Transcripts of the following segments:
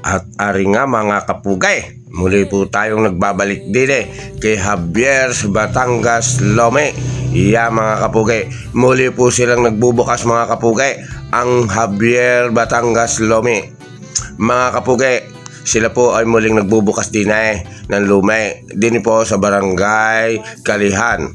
At ari nga mga kapugay, muli po tayong nagbabalik din kay Javier Batangas Lome. Iya mga kapugay, muli po silang nagbubukas mga kapugay, ang Javier Batangas Lome. Mga kapugay, sila po ay muling nagbubukas din ng lumay din po sa barangay Kalihan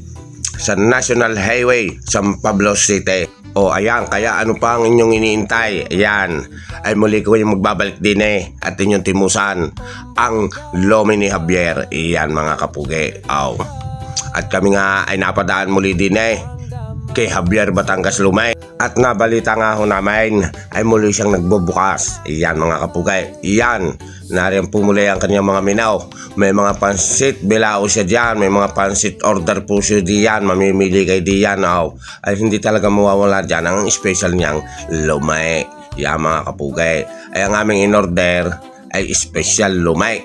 sa National Highway, San Pablo City. O ayan, kaya ano pa ang inyong iniintay? Ayan, ay muli ko yung magbabalik din at inyong timusan ang Lome ni Javier. Ayan mga kapugi. At kami nga ay napadaan muli din kay Javier Batangas Lome. At nabalita nga ho namin ay muli siyang nagbubukas. Iyan mga kapugay. Iyan, nariyan po muli ang kanyang mga minaw. May mga pansit bilao siya dyan. May mga pansit order po siya diyan. Mamimili kayo diyan. Ay hindi talaga mawawala dyan ang special niyang Lome. Iyan mga kapugay. Ay ang aming in-order ay special Lome.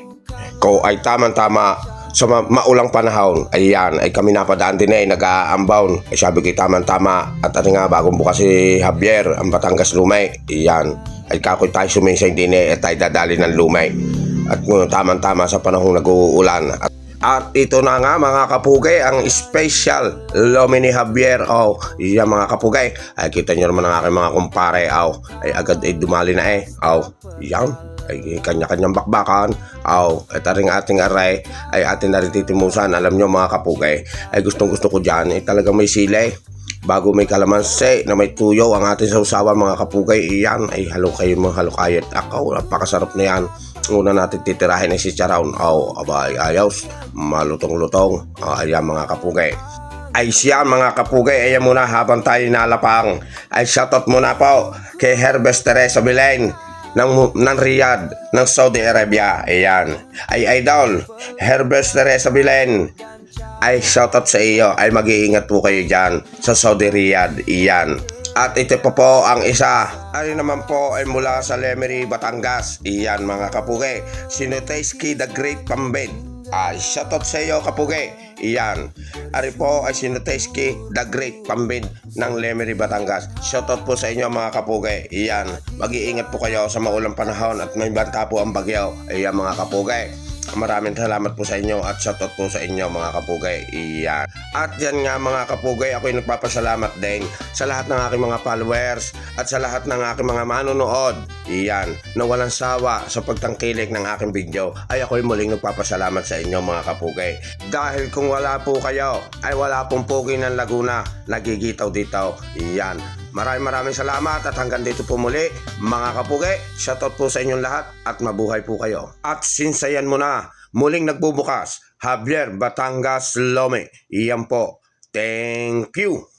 Ko ay tama-tama sa maulang panahon, ayan, ay kami napadaan din nag-aambawn. Ay sabi ko tama-tama. At ano nga, bagong bukas si Javier, ang Batangas Lumay. Ayan, ay kakoy tayo suminsay din at tayo dadali ng lumay. At tama-tama sa panahong nag-uulan. At ito na nga mga kapugay, ang special Lome ni Javier. Iyan mga kapugay, ay kita nyo naman ang aking mga kumpare. Ay agad ay dumali na iyan, ay kanya-kanyang bakbakan. At ating aray ay atin na rin titimusan. Alam nyo mga kapugay, ay gustong-gusto ko dyan ay talagang may sili bago may kalamansi na may tuyo ang ating sausawan mga kapugay. Iyan ay halo kayo mga halukayat. Napakasarap na yan. Una natin titirahin ay si Charown. Abay ayos, malutong-lutong. Ayan mga kapugay. Ay siya mga kapugay, ayan muna habang tayo nalapang. Ay shoutout muna po kay Herbes Teresa Belen ng Riyadh, ng Saudi Arabia. Ayan, ay idol Herbes Teresa Belen, ay shoutout sa iyo. Ay mag-iingat po kayo dyan sa Saudi Riyadh. Iyan. At ito po ang isa, ay naman po ay mula sa Lemery, Batangas. Iyan mga kapugay, Sinutesky the Great Pambed. Ay shoutout sa iyo kapugay. Iyan, ari po ay Sinutesky the Great Pambed ng Lemery, Batangas. Shoutout po sa inyo mga kapugay. Iyan, mag-iingat po kayo sa maulang panahon at may banta po ang bagyo. Iyan mga kapugay, maraming salamat po sa inyo at shoutout po sa inyo mga kapugay. Iyan. At yan nga mga kapugay, ako'y nagpapasalamat din sa lahat ng aking mga followers at sa lahat ng aking mga manonood. Iyan, na walang sawa sa pagtangkilik ng aking video. Ay ako'y muling nagpapasalamat sa inyo mga kapugay. Dahil kung wala po kayo, ay wala pong Pugi ng Laguna nagigitaw dito. Iyan. Maraming salamat at hanggang dito po muli mga kapugay. Shoutout po sa inyong lahat at mabuhay po kayo. At sinsayan mo na, muling nagbubukas, Javier Batangas Lome. Iyan po. Thank you.